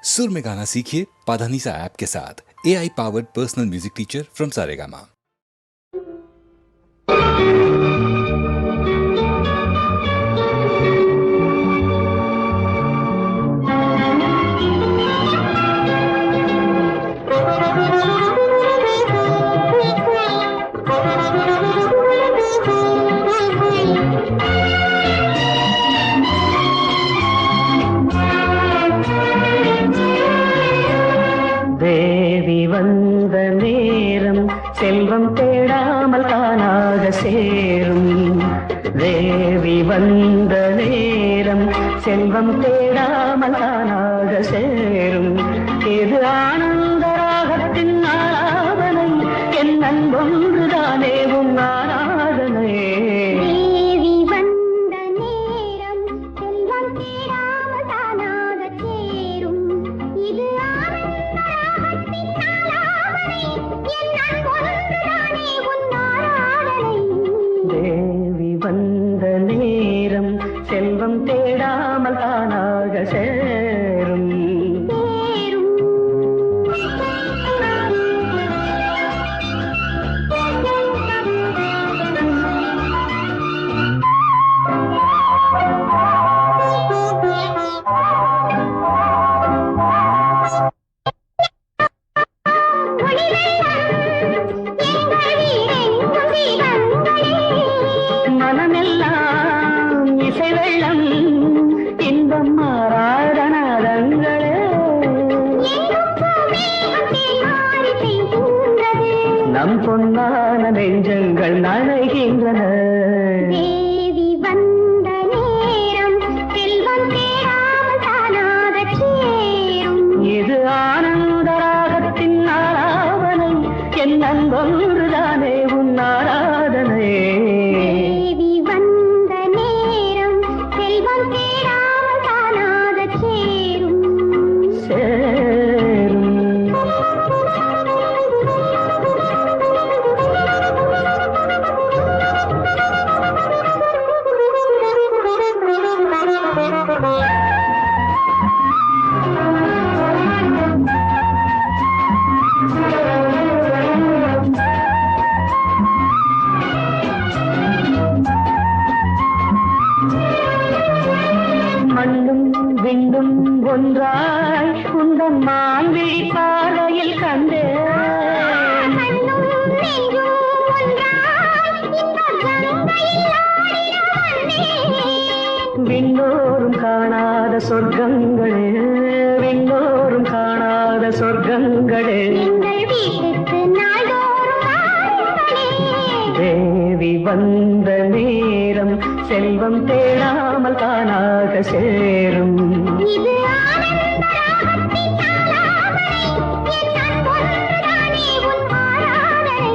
सुर में गाना सीखिए पाधानीसा ऐप के साथ। AI powered personal music teacher from Saregama. Devi வந்த நேரம் செல்வம் தேடாமல் தானாக சேரும். தேவி வந்த நேரம் செல்வம் தேடாமல் தானாக சேரும். இது ஆனந்த ராகத்தின் ஆராதனை, என் அன்பொன்றுதானே உன் ஆராதனை. தேவி வந்த நேரம் செல்வம் தேடாமல் தானாக சேரும். மனமெல்லாம் இசை வெள்ளம், இன்பம் மாறாதனாதங்களே. நம் பொன்னான நெஞ்சங்கள் நனைகின்றன. தேவி வந்த நேரம் செல்வம் தேடாமல் தானாக சேரும். இது ஆனந்த ராகத்தின் ஆராதனை, என் அன்பொன்றுதானே உன் ஆராதனை. தேவி வந்த நேரம் செல்வம் தேடாமல் தானாக சேரும். சேரும். மண்ணும் விண்ணும் ஒன்றாய் உந்தன் மான்விழி பாதையில் கண்டேன். மண்ணும் நெஞ்சும் ஒன்றாய் இந்த கங்கையில் ஆடிட வந்தேன். விண்ணோரும் காணாத சொர்க்கங்களே, விண்ணோரும் காணாத சொர்க்கங்களே. எங்கள் வீட்டுக்கு நாள்தோறும் வாருங்களே. தேவி வந்த நேரம் செல்வம் தேடாமல் தானாக சேரும். இது ஆனந்த ராகத்தின் ஆலாபனை, என் அன்பொன்றுதானே உன் ஆராதனை.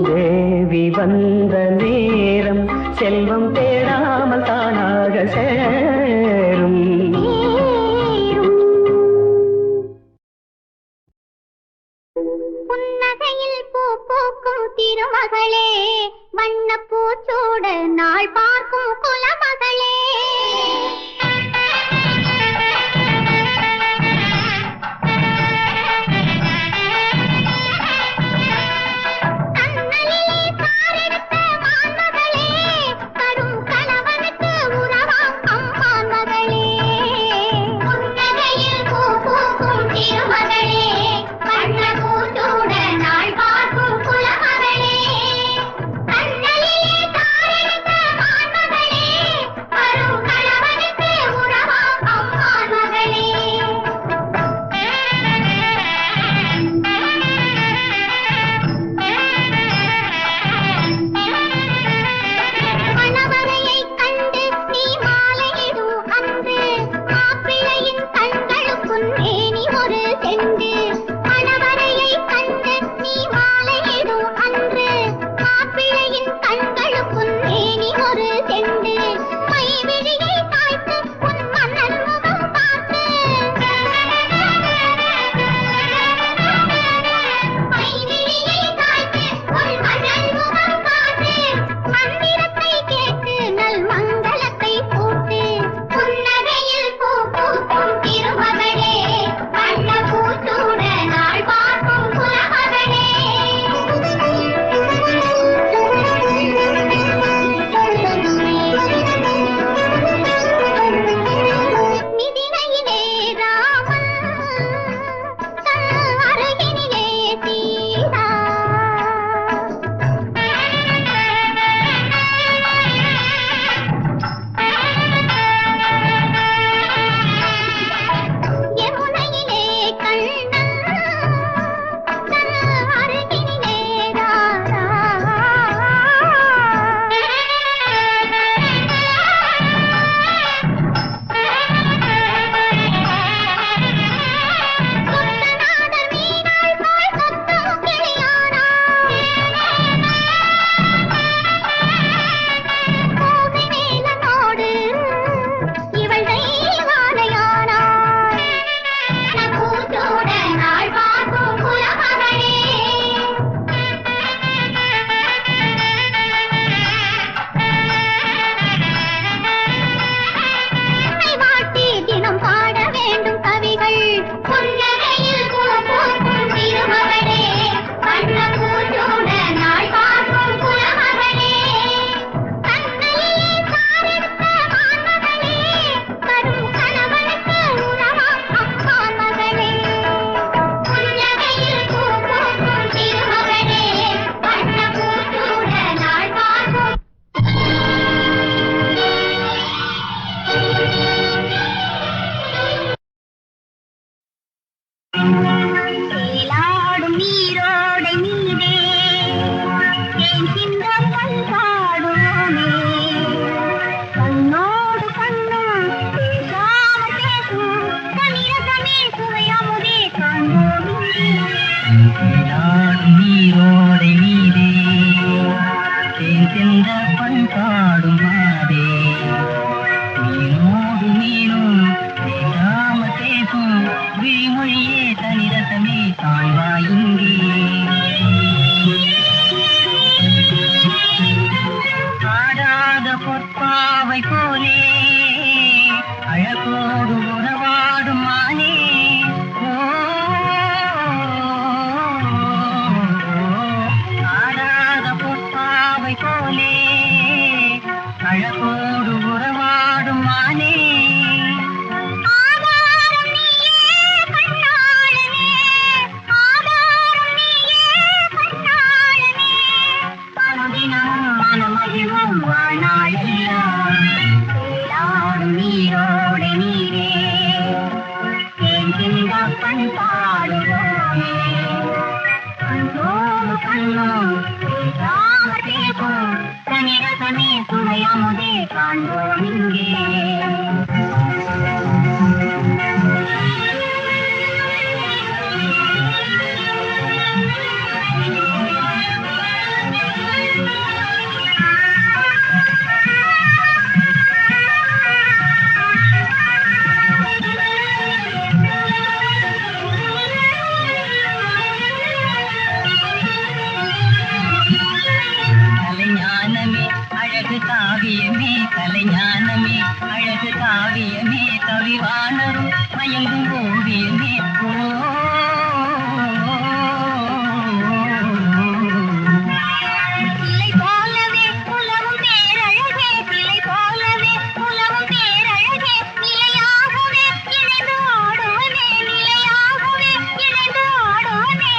தேவி வந்த நேரம் செல்வம் தேடாமல் தானாக சேரும். புன்னகையில் பூ பூக்கும் திருமகளே, வண்ணப் பூச்சூட நாள் பார்க்கும் குலமகளே. கண்ணலிலே காரெடுத்த மான்மகளே, கடும் கணவனுக்கு உறவாம் அம்மான் மகளே. புன்னகையில் பூ பூக்கும் திருமகளே, வண்ணப் பூச்சூட நாள் பார்க்கும் குலமகளே. கண்ணலிலே காரெடுத்த மான்மகளே, கடும் கணவனுக்கு விழிமொழியே தனிரசமே தாழ்வா இங்கே ஆடாத பொற்பாவை போலே அழகோடு உறவாடும் மானே ஆடாத பொற்பாவை போலே அழகோடு உறவாடும் மானே நீரோடு நீரே பண் பாடுவோம் கண்ணோடு கண்ணோம் பேசும் தனிரசமே சுவையமுதே காண்போம் இங்கே காவியமே கலைஞானமே அழகு காவியமே கவிவாணரும் மயங்கும் ஓவியமே பிள்ளை போலவே புலவும் பேரழகே பிள்ளை போலவே புலவும் பேரழகே நிலையாகவே இணைந்து ஆடுவனே நிலையாகவே இணைந்து ஆடுவனே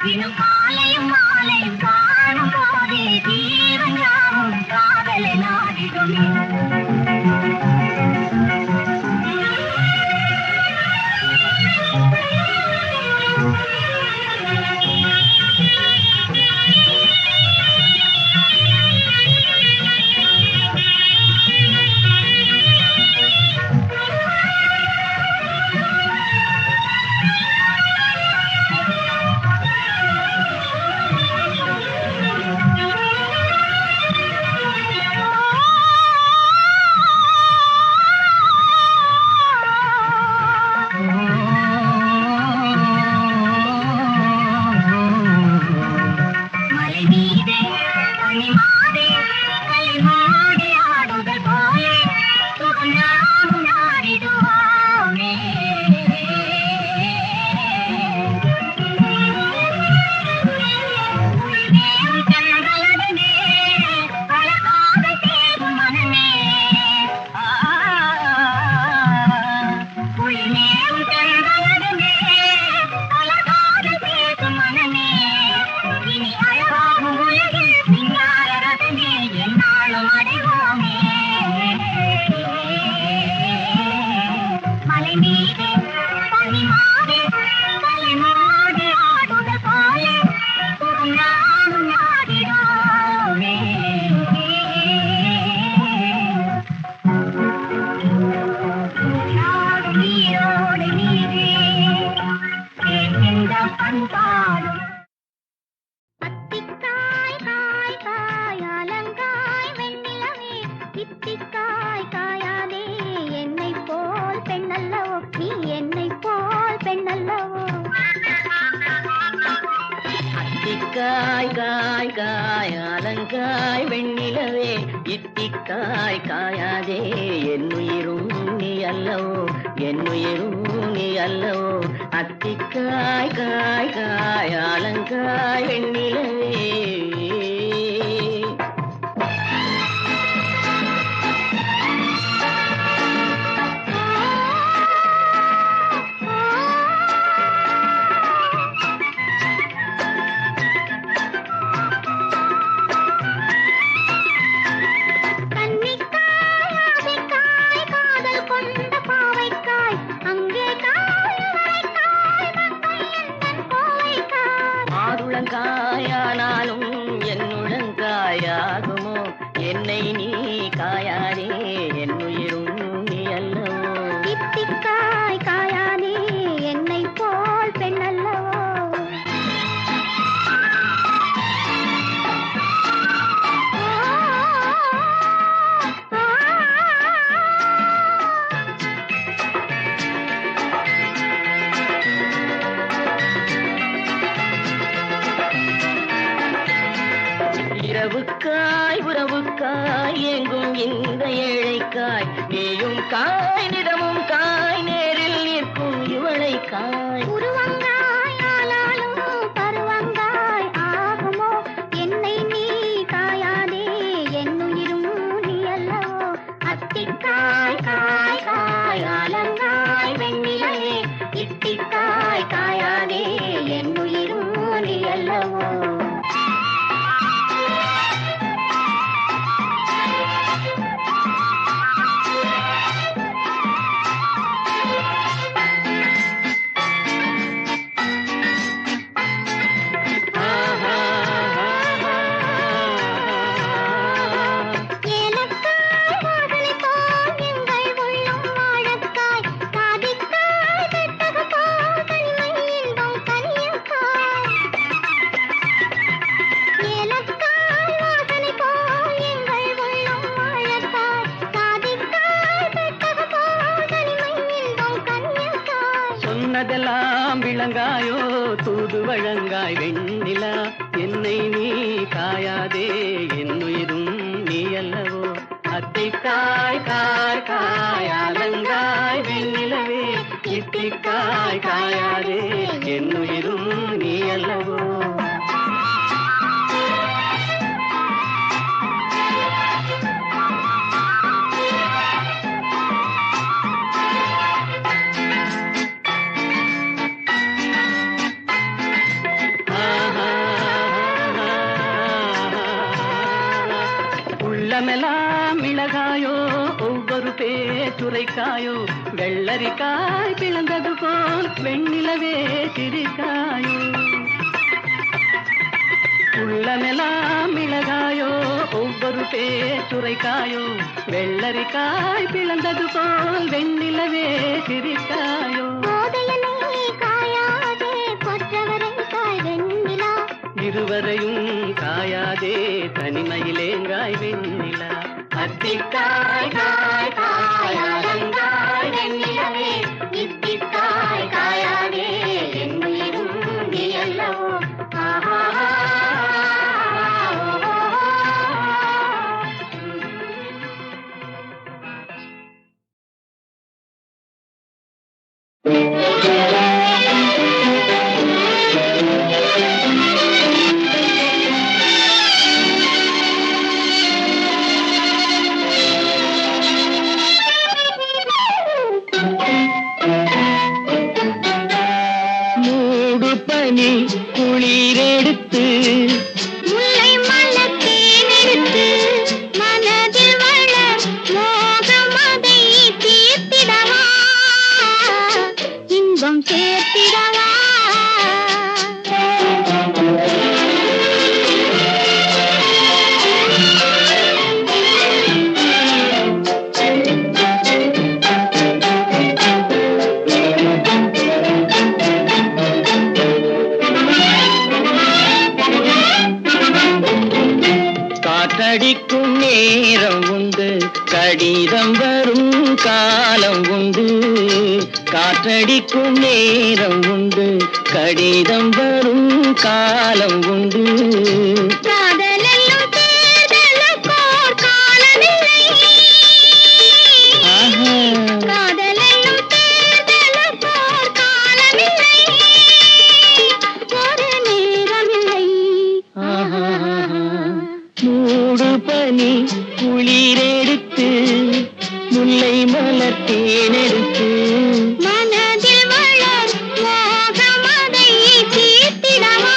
தினம் காலையும் மாலையும் காணும் போதே தீரம் யாவும் காதலை நாடிடுமே காய் காய் காய் அலங்காய் வெண்ணிலவே இத்திக்காய் காயாதே என்னுயிரும் நீ அல்லவோ என்னுயிரும் நீ அல்லவோ அத்திக்காய் காய் காய் அலங்காய் வெண்ணிலவே காயானாலும் என்னுழங்காயாகுமோ என்னை நீ காயாதே என்னுயிரும் நீ அல்லவோ இத்திக்காய் காயாதே என்னை போல் பெண் அல்லவோ நிலவுக்காய் உறவுக்காய் எங்கும் இந்த ஏழைக்காய் நீயும் காய் நிறமும் காய் நேரில் நிற்கும் இவளை காய் உருவங்காய் ஆனாலும் பருவங்காய் ஆகுமோ என்னை நீ காயாதே என்னுயிரும் நீ அல்லவோ அத்திக்காய் காய் காய் ஆலங்காய் வெண்ணிலவே இத்திக்காய் காயாதே என்னுயிரும் நீ அல்லவோ சொன்னதெல்லாம் விளங்காயோ தூது வழங்காய் வெண்ணிலா என்னை நீ காயாதே என்னுயிரும் நீ அல்லவோ அத்திக்காய் காய் காய் ஆலங்காய் வெண்ணிலவே இத்திக்காய் காயாதே என்னுயிரும் நீ அல்லவோ உள்ளமெல்லாம் மிளகாயோ ஒவ்வொரு பேச்சுரைக்காயோ வெள்ளரிக்காய் பிளந்தது போல் வெண்ணிலவே சிரிக்காயோ உள்ளமெல்லாம் மிளகாயோ ஒவ்வொரு பேச்சுரைக்காயோ வெள்ளரிக்காய் பிளந்தது போல் வெண்ணிலவே சிரிக்காயோ இருவரையும் காயாதே தனிமையிலேங்காய் வெண்ணிலா அத்திக்காய் காய் காய் ஆலங்காய் வெண்ணிலவே இத்திக்காய் காயாதே என்னுயிரும் நீ அல்லவோ குளிரெடுத்து முல்லை மலத்தேனெடுத்து மனதில் வளர் மோகமதை தீர்த்திடவா இன்பம் சேர்த்திடவா காற்றடிக்கும் நேரம் உண்டு கடிதம் வரும் காலம் உண்டு காற்றடிக்கும் நேரம் உண்டு கடிதம் வரும் காலம் உண்டு காதலெல்லும் தேர்தலுக்கோர் காலமில்லை காதலெல்லும் தேர்தலுக்கோர் காலமில்லை ஒரு நேரமில்லை மூடு பனி குளிரெடுத்து முல்லை மலத்தேனெடுத்து மனதில் வளர் மோகமதை தீர்த்திடவா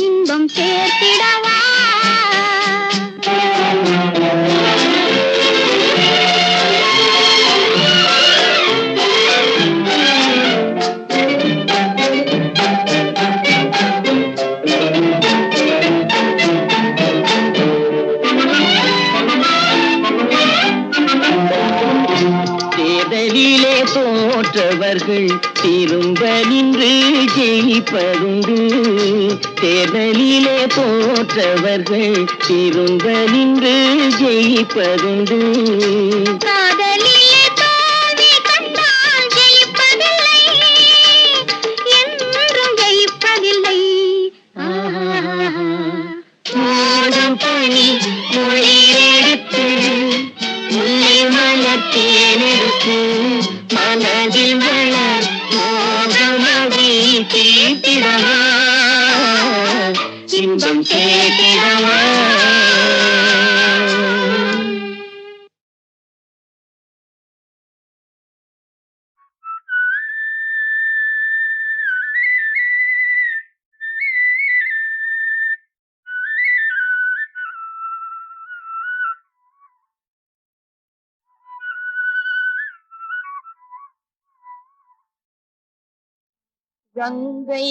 இன்பம் சேர்த்திடவா தேர்தலிலே தோற்றவர்கள் திரும்ப நின்று ஜெயிப்பதுண்டு தேர்தலிலே தோற்றவர்கள் திரும்ப நின்று ஜெயிப்பதுண்டு காதலிலே தோல்வி கண்டால் ஜெயிப்பதில்லை என்றும் ஜெயிப்பதில்லை இன்பம் கேட்டிடவா கங்கை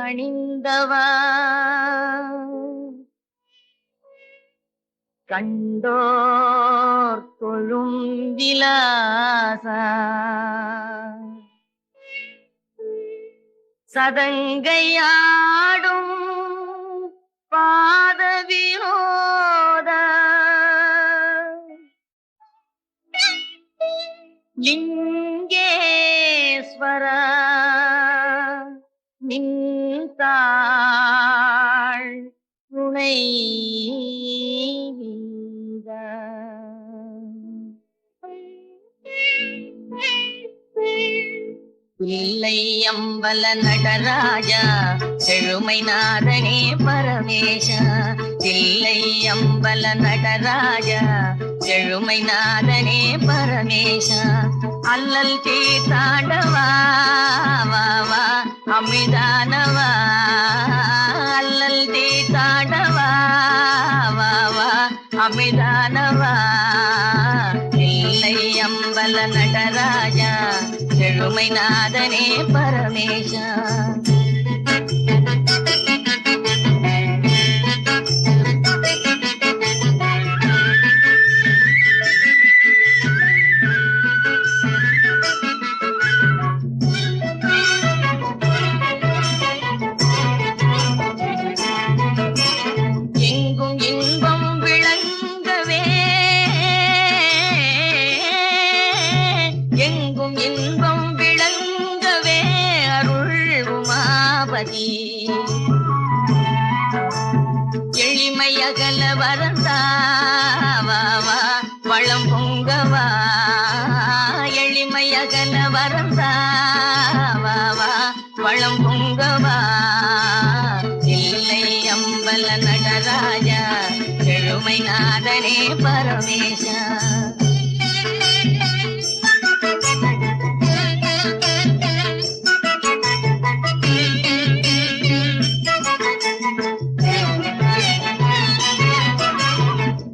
அணிந்தவா கண்டோர் தொழும் விலாசா சதங்கையாடும் பாத வினோத லிங்கேஸ்வர நின்றாள் துணை இல்லை அம்பல நடராஜா செழுமை நாதனே பரமேஷா இல்லை அம்பல நடராஜா செழுமை நாதனே பரமேஷா அல்லல் தீர்த்தாண்டவா வா வா அமிதானவா அல்லல் தீர்த்தாண்டவா வா வா அமிதானவா இல்லை அம்பல நடராஜா செழுமை நாதனே பரமேஷா எங்கும் இன்பம் விளங்கவே எங்கும் இன்பம் விளங்கவே அருள் உமாபதி எளிமை அகல வரந்தாவா வளம் பொங்கவா எளிமை அகல வரந்தாவா வளம் பொங்கவா இல்லை அம்பல நடராஜா செழுமை நாதனே பரமேஷா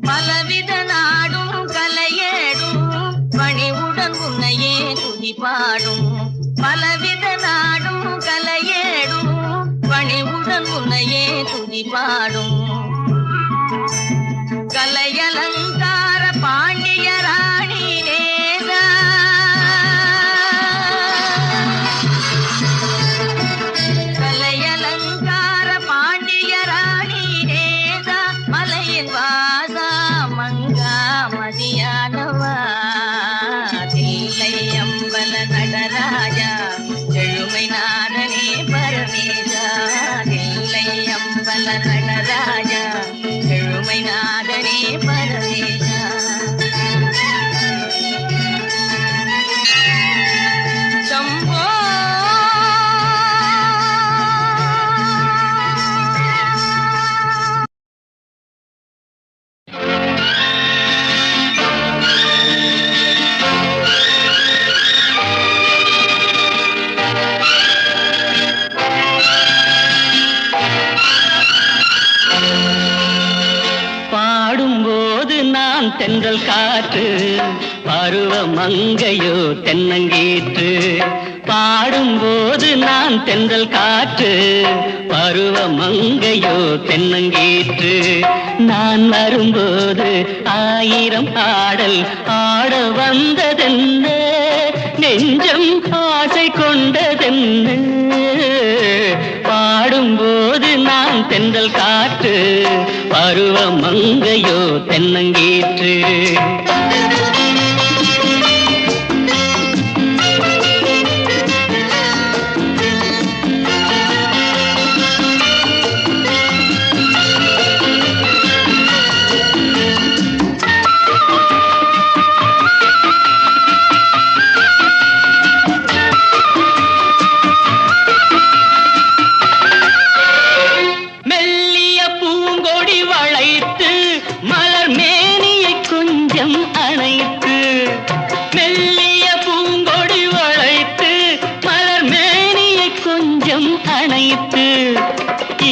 பலவித நாடும் கலையேடும் பணிவுடன் உன்னையே துதி பாடும் பலவித நாடும் கலையேடும் பணிவுடன் உன்னையே துதி பாடும் கலையலங்கார பாண்டிய ராணி நேரா கலையலங்கார பாண்டிய ராணி நேரா மலையின் வாசா மங்கா மதியானவா தில்லை அம்பல நடராஜா செழுமை நாதனே பரமேஷா தில்லை அம்பல நடராஜா செழுமை நாதனே பரமேஷா சம்போ பாடும்போது நான் தென்றல் காற்று பருவ மங்கையோ தென்னங்கீற்று பாடும்போது நான் தென்றல் காற்று பருவ மங்கையோ தென்னங்கீற்று நான் வரும்போது ஆயிரம் ஆடல் ஆட வந்ததென்ன நெஞ்சம் ஆசை கொண்டதென்ன பாடும்போது நான் தென்றல் காற்று பருவ மங்கையோ தென்னங்கீற்று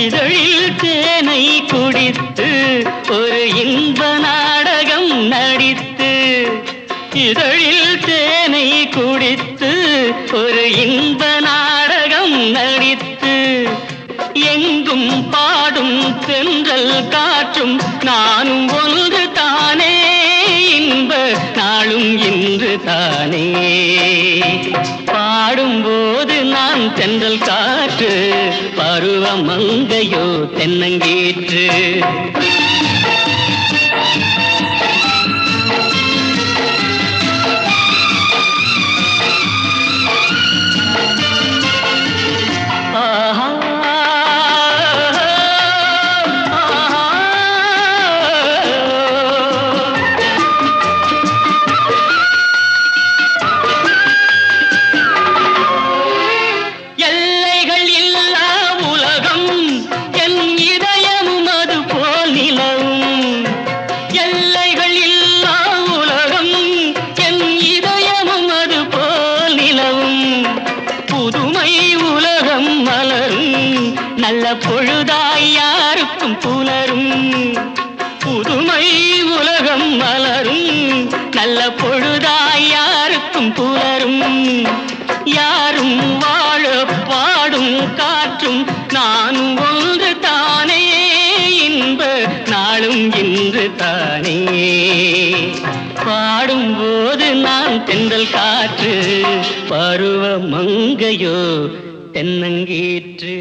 இதழில் தேனை குடித்து ஒரு இன்ப நாடகம் நடித்து, இதழில் தேனை குடித்து ஒரு இன்ப நாடகம் நடித்து, எங்கும் பாடும் தென்றல் காற்றும் நானும் ஒன்று தானே, இன்ப நாளும் இன்று தானே. பாடும்போது நான் தென்றல் காற்று, பருவ மங்கையோ தென்னங்கீற்று. நல்ல பொழுதாய் யாருக்கும் புலரும், புதுமை உலகம் மலரும். நல்ல பொழுதாய் யாருக்கும் புலரும். யாரும் வாழ பாடும் காற்றும் நானும் ஒன்று தானே, இன்ப நாளும் இன்று தானே. பாடும்போது நான் தென்றல் காற்று, பருவ மங்கையோ தென்னங்கீற்று.